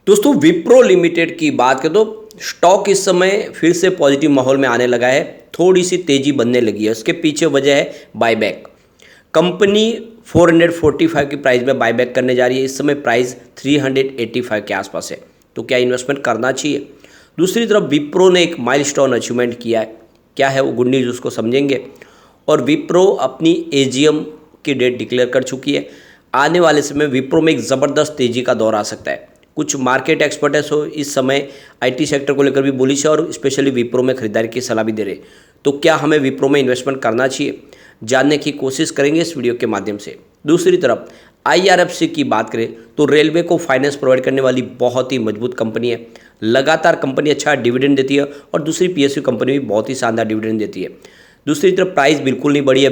दोस्तों विप्रो लिमिटेड की बात करें तो स्टॉक इस समय फिर से पॉजिटिव माहौल में आने लगा है। थोड़ी सी तेजी बनने लगी है। उसके पीछे वजह है बायबैक। कंपनी 445 की प्राइस में बायबैक करने जा रही है। इस समय प्राइस 385 के आसपास है। तो क्या इन्वेस्टमेंट करना चाहिए? दूसरी तरफ विप्रो ने एक माइलस्टोन अचीवमेंट किया है। क्या है वो गुड न्यूज़, उसको समझेंगे। और विप्रो अपनी एजीएम की डेट डिक्लेयर कर चुकी है। आने वाले समय विप्रो में एक ज़बरदस्त तेज़ी का दौर आ सकता है। कुछ मार्केट एक्सपर्ट है सो इस समय आईटी सेक्टर को लेकर भी बुलिश है और स्पेशली विप्रो में खरीदारी की सलाह भी दे रहे। तो क्या हमें विप्रो में इन्वेस्टमेंट करना चाहिए, जानने की कोशिश करेंगे इस वीडियो के माध्यम से। दूसरी तरफ आईआरएफसी की बात करें तो रेलवे को फाइनेंस प्रोवाइड करने वाली बहुत ही मजबूत कंपनी है। लगातार कंपनी अच्छा डिविडेंड देती है और दूसरी पीएसयू कंपनी भी बहुत ही शानदार डिविडेंड देती है। दूसरी तरफ प्राइस बिल्कुल नहीं बढ़ी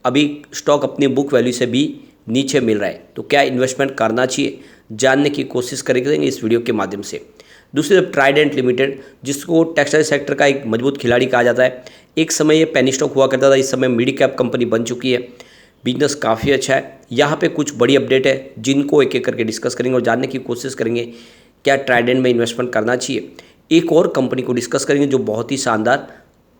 अभी स्टॉक अपनी बुक वैल्यू से भी नीचे मिल रहा है। तो क्या इन्वेस्टमेंट करना चाहिए, जानने की कोशिश करेंगे इस वीडियो के माध्यम से। दूसरी तरफ ट्राइडेंट लिमिटेड, जिसको टेक्सटाइल सेक्टर का एक मजबूत खिलाड़ी कहा जाता है। एक समय ये पेनी स्टॉक हुआ करता था, इस समय मिड कैप कंपनी बन चुकी है। बिजनेस काफ़ी अच्छा है। यहाँ पे कुछ बड़ी अपडेट है जिनको एक एक करके डिस्कस करेंगे और जानने की कोशिश करेंगे क्या ट्राइडेंट में इन्वेस्टमेंट करना चाहिए। एक और कंपनी को डिस्कस करेंगे जो बहुत ही शानदार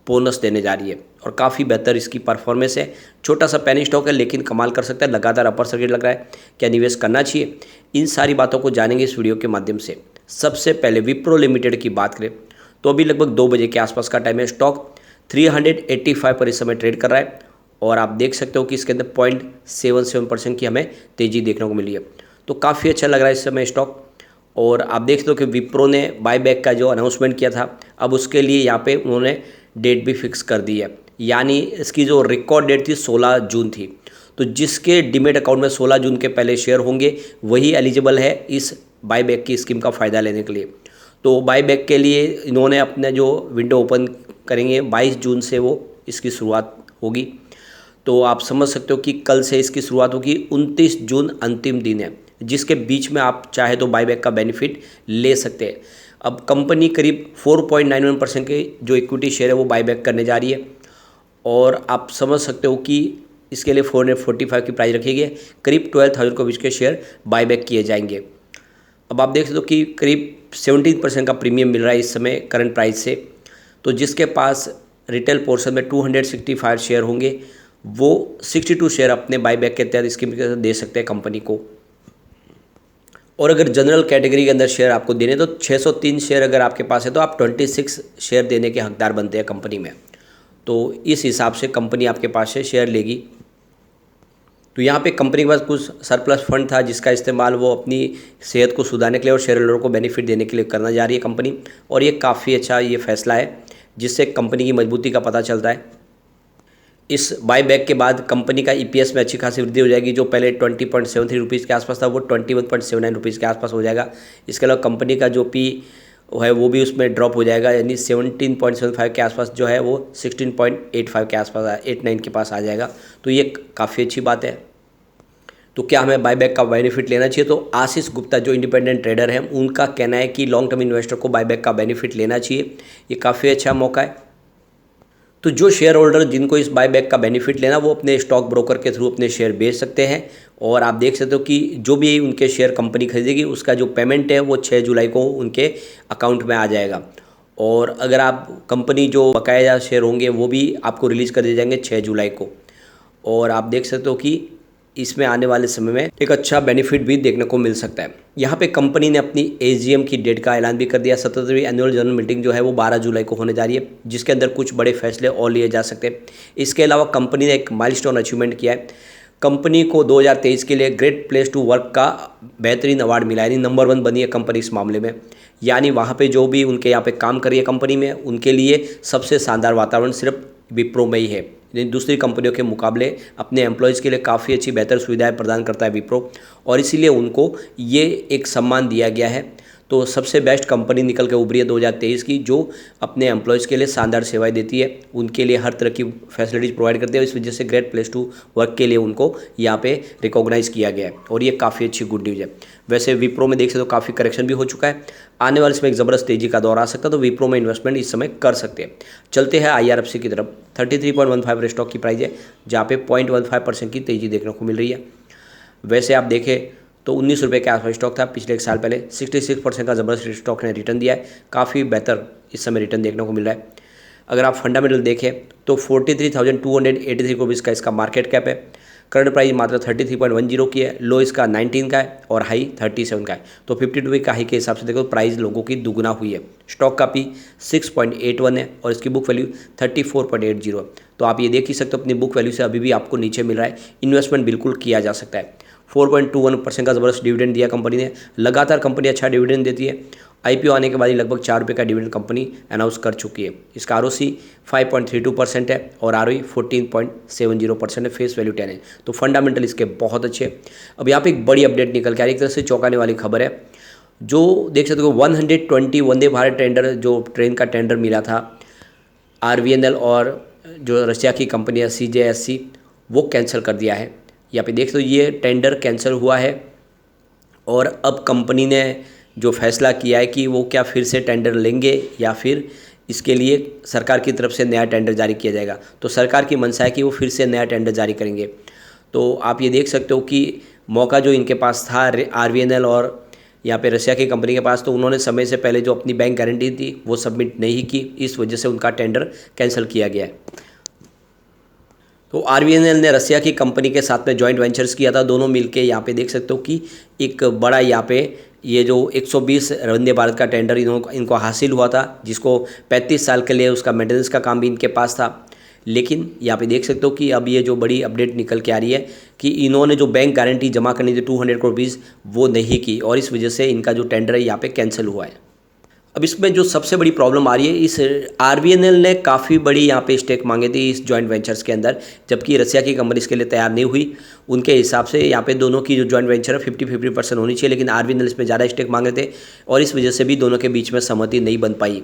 बोनस देने जा रही है और काफ़ी बेहतर इसकी परफॉर्मेंस है। छोटा सा पेनी स्टॉक है लेकिन कमाल कर सकता है, लगातार अपर सर्किट लग रहा है। क्या निवेश करना चाहिए, इन सारी बातों को जानेंगे इस वीडियो के माध्यम से। सबसे पहले विप्रो लिमिटेड की बात करें तो अभी लगभग 2 बजे के आसपास का टाइम है। स्टॉक 385 पर इस समय ट्रेड कर रहा है और आप देख सकते हो कि इसके अंदर 0.77% की हमें तेज़ी देखने को मिली है। तो काफ़ी अच्छा लग रहा है इस समय स्टॉक। और आप देख सकते हो कि विप्रो ने बायबैक का जो अनाउंसमेंट किया था, अब उसके लिए यहाँ पे उन्होंने डेट भी फिक्स कर दी है। यानी इसकी जो रिकॉर्ड डेट थी 16 जून थी। तो जिसके डीमेट अकाउंट में 16 जून के पहले शेयर होंगे वही एलिजिबल है इस बायबैक की स्कीम का फ़ायदा लेने के लिए। तो बायबैक के लिए इन्होंने अपने जो विंडो ओपन करेंगे 22 जून से वो इसकी शुरुआत होगी। तो आप समझ सकते हो कि कल से इसकी शुरुआत होगी। 29 जून अंतिम दिन है जिसके बीच में आप चाहे तो बायबैक का बेनिफिट ले सकते हैं। अब कंपनी करीब 4.91% के जो इक्विटी शेयर है वो बायबैक करने जा रही है और आप समझ सकते हो कि इसके लिए 445 की प्राइस रखी गई है। करीब 12,000 को बीच के शेयर बायबैक किए जाएंगे। अब आप देख सकते हो कि करीब 17% का प्रीमियम मिल रहा है इस समय करंट प्राइस से। तो जिसके पास रिटेल पोर्शन में 265 शेयर होंगे वो 62 शेयर अपने बायबैक के तहत स्कीम के तहत दे सकते हैं कंपनी को। और अगर जनरल कैटेगरी के अंदर शेयर आपको देने तो 603 शेयर अगर आपके पास है तो आप 26 शेयर देने के हकदार बनते हैं कंपनी में। तो इस हिसाब से कंपनी आपके पास से शेयर लेगी। तो यहाँ पे कंपनी के पास कुछ सरप्लस फंड था जिसका इस्तेमाल वो अपनी सेहत को सुधारने के लिए और शेयर होल्डर को बेनिफिट देने के लिए करना जा रही है कंपनी। और ये काफ़ी अच्छा ये फैसला है जिससे कंपनी की मजबूती का पता चलता है। इस बायबैक के बाद कंपनी का ईपीएस में अच्छी खासी वृद्धि हो जाएगी। जो पहले 20.73 रुपीज़ के आसपास था वो 21.79 रुपीज़ के आसपास हो जाएगा। इसके अलावा कंपनी का जो पी है वो भी उसमें ड्रॉप हो जाएगा, यानी 17.75 के आसपास जो है वो 16.85 के आसपास 89 के पास आ जाएगा। तो ये काफ़ी अच्छी बात है। तो क्या हमें बायबैक का बेनिफिट लेना चाहिए? तो आशीष गुप्ता जो इंडिपेंडेंट ट्रेडर हैं उनका कहना है कि लॉन्ग टर्म इन्वेस्टर को बायबैक का बेनिफिट लेना चाहिए। ये काफ़ी अच्छा मौका है। तो जो शेयर होल्डर जिनको इस बायबैक का बेनिफिट लेना वो अपने स्टॉक ब्रोकर के थ्रू अपने शेयर बेच सकते हैं। और आप देख सकते हो कि जो भी उनके शेयर कंपनी खरीदेगी उसका जो पेमेंट है वो 6 जुलाई को उनके अकाउंट में आ जाएगा। और अगर आप कंपनी जो बकाया शेयर होंगे वो भी आपको रिलीज़ कर दिए जाएंगे 6 जुलाई को। और आप देख सकते हो कि इसमें आने वाले समय में एक अच्छा बेनिफिट भी देखने को मिल सकता है। यहाँ पे कंपनी ने अपनी एजीएम की डेट का ऐलान भी कर दिया। 17वीं एनुअल जनरल मीटिंग जो है वो 12 जुलाई को होने जा रही है जिसके अंदर कुछ बड़े फैसले और लिए जा सकते हैं। इसके अलावा कंपनी ने एक माइलस्टोन अचीवमेंट किया है। कंपनी को 2023 के लिए ग्रेट प्लेस टू वर्क का बेहतरीन अवार्ड मिला है, यानी नंबर 1 बनी है कंपनी इस मामले में। यानी वहाँ पे जो भी उनके यहाँ पे काम कर रही है कंपनी में उनके लिए सबसे शानदार वातावरण सिर्फ विप्रो में ही है। दूसरी कंपनियों के मुकाबले अपने एम्प्लॉयज़ के लिए काफ़ी अच्छी बेहतर सुविधाएं प्रदान करता है विप्रो और इसीलिए उनको ये एक सम्मान दिया गया है। तो सबसे बेस्ट कंपनी निकल के उभरी है 2023 की, जो अपने एम्प्लॉयज़ के लिए शानदार सेवाएं देती है, उनके लिए हर तरह की फैसिलिटीज़ प्रोवाइड करती है। इस वजह से ग्रेट प्लेस टू वर्क के लिए उनको यहाँ पे रिकॉग्नाइज़ किया गया है और ये काफ़ी अच्छी गुड न्यूज़ है। वैसे विप्रो में देख सकते हो काफ़ी करेक्शन भी हो चुका है। आने वाले समय एक ज़बरदस्त तेज़ी का दौर आ सकता है, तो विप्रो में इन्वेस्टमेंट इस समय कर सकते हैं। चलते हैं आईआरएफसी की तरफ। 33.15 स्टॉक की प्राइस है जहाँ पे 0.15% की तेज़ी देखने को मिल रही है। वैसे आप देखें तो 19 रुपये के आसपास स्टॉक था पिछले एक साल पहले। 66% का ज़बरदस्त स्टॉक ने रिटर्न दिया है, काफ़ी बेहतर इस समय रिटर्न देखने को मिल रहा है। अगर आप फंडामेंटल देखें तो 43,283 रुपीज़ का इसका मार्केट कैप है। करंट प्राइस मात्र 33.10 की है, लो इसका 19 का है और हाई 37 का है। तो 52 का हाई के हिसाब से देखो प्राइस लोगों की दुगना हुई है। स्टॉक का पी 6.81 है और इसकी बुक वैल्यू 34.80 है। तो आप ये देख ही सकते हो अपनी बुक वैल्यू से अभी भी आपको नीचे मिल रहा है, इन्वेस्टमेंट बिल्कुल किया जा सकता है। 4.21% का ज़बरदस्त डिविडेंड दिया कंपनी ने। लगातार कंपनी अच्छा डिविडेंड देती है। आईपीओ आने के बाद ही लगभग 4 रुपये का डिविडेंड कंपनी अनाउंस कर चुकी है। इसका आरओसी 5.32% है और आरओई 14.70% है, फेस वैल्यू 10 है। तो फंडामेंटल इसके बहुत अच्छे। अब यहाँ पे एक बड़ी अपडेट निकल के आ रही है, एक तरह से चौंकाने वाली खबर है। जो देख सकते हो 120 वंदे भारत टेंडर, जो ट्रेन का टेंडर मिला था आरवीएनएल और जो रशिया की कंपनी है सीजेएससी, वो कैंसिल कर दिया है। यहाँ पे देख सकते हो ये टेंडर कैंसिल हुआ है और अब कंपनी ने जो फैसला किया है कि वो क्या फिर से टेंडर लेंगे या फिर इसके लिए सरकार की तरफ से नया टेंडर जारी किया जाएगा। तो सरकार की मंशा है कि वो फिर से नया टेंडर जारी करेंगे। तो आप ये देख सकते हो कि मौका जो इनके पास था आरवीएनएल और यहाँ पे रशिया की कंपनी के पास, तो उन्होंने समय से पहले जो अपनी बैंक गारंटी थी वो सबमिट नहीं की, इस वजह से उनका टेंडर कैंसिल किया गया है। तो आरवीएनएल ने रशिया की कंपनी के साथ में जॉइंट वेंचर्स किया था, दोनों मिलके यहाँ पे देख सकते हो कि एक बड़ा यहाँ पे ये जो 120 वंदे भारत का टेंडर इनको हासिल हुआ था, जिसको 35 साल के लिए उसका मेंटेनेंस का काम भी इनके पास था। लेकिन यहाँ पे देख सकते हो कि अब ये जो बड़ी अपडेट निकल के आ रही है कि इन्होंने जो बैंक गारंटी जमा करनी थी 200 करोड़ रुपीज़ वो नहीं की और इस वजह से इनका जो टेंडर है यहाँ पे कैंसिल हुआ है। अब इसमें जो सबसे बड़ी प्रॉब्लम आ रही है, इस आरवीएनएल ने काफ़ी बड़ी यहाँ पे स्टेक मांगे थे इस जॉइंट वेंचर्स के अंदर, जबकि रशिया की कंपनी इसके लिए तैयार नहीं हुई। उनके हिसाब से यहाँ पे दोनों की जो जॉइंट वेंचर है 50-50% होनी चाहिए, लेकिन आरवीएनएल इसमें ज़्यादा स्टेक मांगे थे और इस वजह से भी दोनों के बीच में सहमति नहीं बन पाई।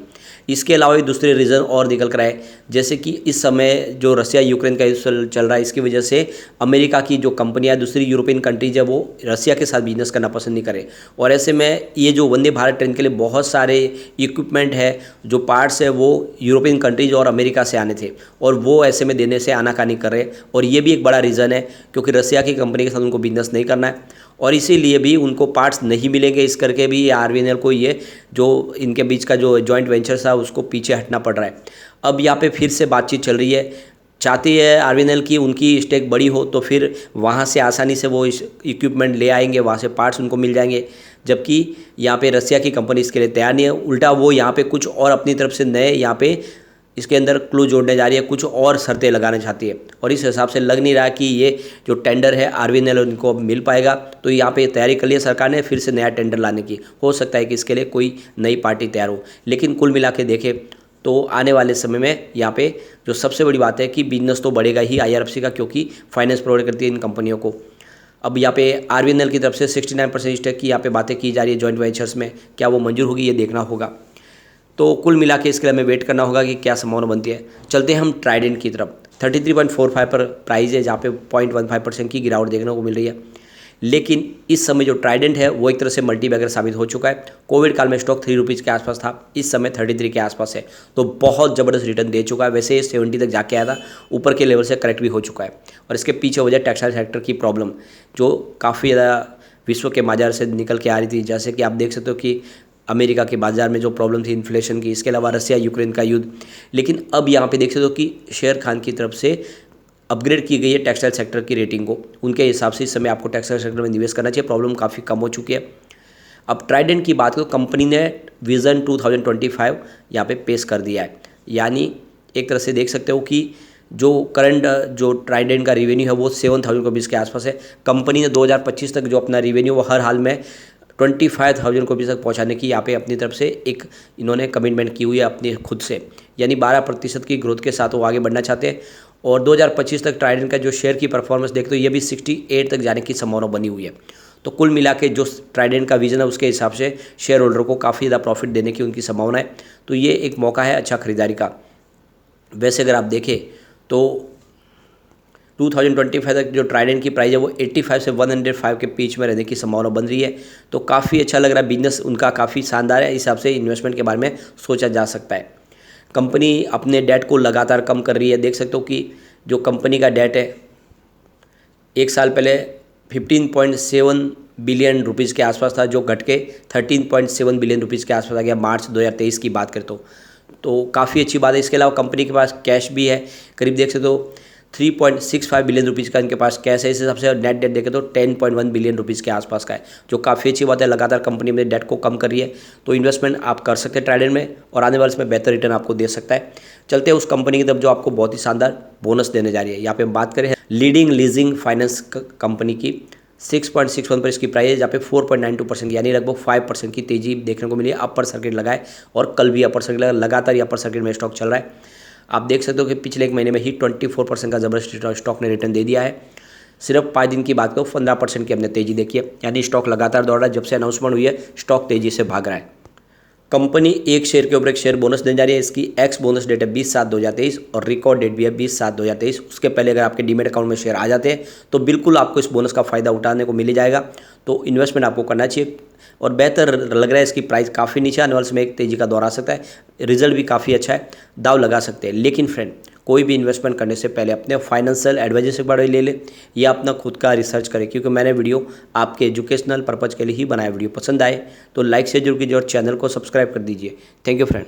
इसके अलावा भी दूसरे रीज़न और निकल कर आए, जैसे कि इस समय जो रशिया यूक्रेन का युद्ध चल रहा है, इसकी वजह से अमेरिका की जो कंपनियाँ दूसरी यूरोपियन कंट्रीज है वो रशिया के साथ बिजनेस करना पसंद नहीं करें और ऐसे में ये जो वंदे भारत ट्रेन के लिए बहुत सारे इक्विपमेंट है, जो पार्ट्स है, वो यूरोपियन कंट्रीज और अमेरिका से आने थे और वो ऐसे में देने से आनाकानी कर रहे और ये भी एक बड़ा रीज़न है क्योंकि रशिया की कंपनी के साथ उनको बिजनेस नहीं करना है और इसीलिए भी उनको पार्ट्स नहीं मिलेंगे। इस करके भी आरवीएनएल को ये जो इनके बीच का जो जॉइंट वेंचर था उसको पीछे हटना पड़ रहा है। अब यहाँ पे फिर से बातचीत चल रही है, चाहती है आरवीएनएल की उनकी स्टेक बड़ी हो तो फिर वहाँ से आसानी से वो इक्विपमेंट ले आएंगे, वहाँ से पार्ट्स उनको मिल जाएंगे, जबकि यहाँ पे रशिया की कंपनी इसके लिए तैयार नहीं है। उल्टा वो यहाँ पे कुछ और अपनी तरफ से नए यहाँ पे इसके अंदर क्लू जोड़ने जा रही है, कुछ और शर्तें लगाना चाहती है और इस हिसाब से लग नहीं रहा कि ये जो टेंडर है आरवीएनएल उनको मिल पाएगा। तो यहाँ पे तैयारी कर लिया सरकार ने फिर से नया टेंडर लाने की, हो सकता है कि इसके लिए कोई नई पार्टी तैयार हो। लेकिन कुल मिला के देखें तो आने वाले समय में यहाँ पे जो सबसे बड़ी बात है कि बिजनेस तो बढ़ेगा ही आईआरएफसी का, क्योंकि फाइनेंस प्रोवाइड करती है इन कंपनियों को। अब यहाँ पे आरवीएनएल की तरफ से 69% स्टेक की यहाँ पे बातें की जा रही है जॉइंट वेंचर्स में, क्या वो मंजूर होगी ये देखना होगा। तो कुल मिला के इसके लिए हमें वेट करना होगा कि क्या संभावना बनती है। चलते हैं हम ट्राइडेंट की तरफ। 33.45 पर प्राइस है, जहाँ पे 0.15% की गिरावट देखने को मिल रही है। लेकिन इस समय जो ट्राइडेंट है वो एक तरह से मल्टीबैगर साबित हो चुका है। कोविड काल में स्टॉक 3 रुपीज़ के आसपास था, इस समय 33 के आसपास है, तो बहुत ज़बरदस्त रिटर्न दे चुका है। वैसे 70 तक जाके आया था, ऊपर के लेवल से करेक्ट भी हो चुका है और इसके पीछे वजह टेक्सटाइल सेक्टर की प्रॉब्लम जो काफ़ी ज़्यादा विश्व के बाजार से निकल के आ रही थी। जैसे कि आप देख सकते हो कि अमेरिका के बाज़ार में जो प्रॉब्लम थी इन्फ्लेशन की, इसके अलावा रशिया यूक्रेन का युद्ध। लेकिन अब यहाँ पे देख सकते हो कि शेर खान की तरफ से अपग्रेड की गई है टेक्सटाइल सेक्टर की रेटिंग को। उनके हिसाब से इस समय आपको टेक्सटाइल सेक्टर में निवेश करना चाहिए, प्रॉब्लम काफ़ी कम हो चुकी है। अब ट्राइडेंट की बात करो, कंपनी ने विज़न 2025 यहाँ पे पेश कर दिया है। यानी एक तरह से देख सकते हो कि जो करंट जो ट्राइडेंट का रेवेन्यू है वो 7,000 करोड़ के आसपास है। कंपनी ने 2025 तक जो अपना रेवेन्यू वो हर हाल में 25,000 करोड़ तक पहुंचाने की यहाँ पे अपनी तरफ से एक इन्होंने कमिटमेंट की हुई है अपनी खुद से, यानी 12% की ग्रोथ के साथ वो आगे बढ़ना चाहते हैं। और 2025 तक ट्राइडेंट का जो शेयर की परफॉर्मेंस देखते हो ये भी 68 तक जाने की संभावना बनी हुई है। तो कुल मिला के जो ट्राइडेंट का विजन है उसके हिसाब से शेयर होल्डर को काफ़ी ज़्यादा प्रॉफिट देने की उनकी संभावना है। तो ये एक मौका है अच्छा खरीदारी का। वैसे अगर आप देखें तो 2025 तक जो ट्राइडेंट की प्राइस है वो 85 से 105 के बीच में रहने की संभावना बन रही है। तो काफ़ी अच्छा लग रहा है, बिजनेस उनका काफ़ी शानदार है, इस हिसाब से इन्वेस्टमेंट के बारे में सोचा जा सकता है। कंपनी अपने डेट को लगातार कम कर रही है। देख सकते हो कि जो कंपनी का डेट है एक साल पहले 15.7 बिलियन रुपीज़ के आसपास था, जो घट के 13.7 बिलियन रुपीज़ के आसपास आ गया मार्च 2023 की बात करें तो काफ़ी अच्छी बात है। इसके अलावा कंपनी के पास कैश भी है, करीब देख सकते हो 3.65 बिलियन रुपीज़ का इनके पास कैश है। इस हिसाब से नेट डेट देखें तो 10.1 बिलियन रुपीज़ के आसपास का है, जो काफ़ी अच्छी बात है। लगातार कंपनी अपने डेट को कम कर रही है, तो इन्वेस्टमेंट आप कर सकते हैं ट्राइडेंट में और आने वाले इसमें बेहतर रिटर्न आपको दे सकता है। चलते हैं उस कंपनी की तरफ जो आपको बहुत ही शानदार बोनस देने जा रही है। यहाँ पे हम बात करें लीडिंग लीजिंग फाइनेंस कंपनी की, 6.61 पर इसकी प्राइस है, जहाँ पे 4.92% यानी लगभग 5% की तेजी देखने को मिली है। अपर सर्किट लगाए और कल भी अपर सर्किट लगा, लगातार ये अपर सर्किट में स्टॉक चल रहा है। आप देख सकते हो कि पिछले एक महीने में ही 24% का ज़बरदस्त स्टॉक ने रिटर्न दे दिया है। सिर्फ 5 दिन की बात करो 15% की हमने तेजी देखी है, यानी स्टॉक लगातार दौड़ रहा है। जब से अनाउंसमेंट हुई है स्टॉक तेजी से भाग रहा है। कंपनी एक शेयर के ऊपर एक शेयर बोनस देने जा रही है। इसकी एक्स बोनस डेट है 20/7/2023 और रिकॉर्ड डेट भी है 20/7/2023। उसके पहले अगर आपके डीमेट अकाउंट में शेयर आ जाते हैं तो बिल्कुल आपको इस बोनस का फ़ायदा उठाने को मिल ही जाएगा। तो इन्वेस्टमेंट आपको करना चाहिए और बेहतर लग रहा है। इसकी प्राइस काफ़ी नीचे, आने वाले समय एक तेजी का दौर आ सकता है। रिजल्ट भी काफ़ी अच्छा है, दाव लगा सकते हैं। लेकिन फ्रेंड, कोई भी इन्वेस्टमेंट करने से पहले अपने फाइनेंशियल एडवाइजर से पढ़ाई ले ले या अपना खुद का रिसर्च करें, क्योंकि मैंने वीडियो आपके एजुकेशनल पर्पज़ के लिए ही बनाया। वीडियो पसंद आए तो लाइक से जरूर कीजिए और चैनल को सब्सक्राइब कर दीजिए। Thank you friend.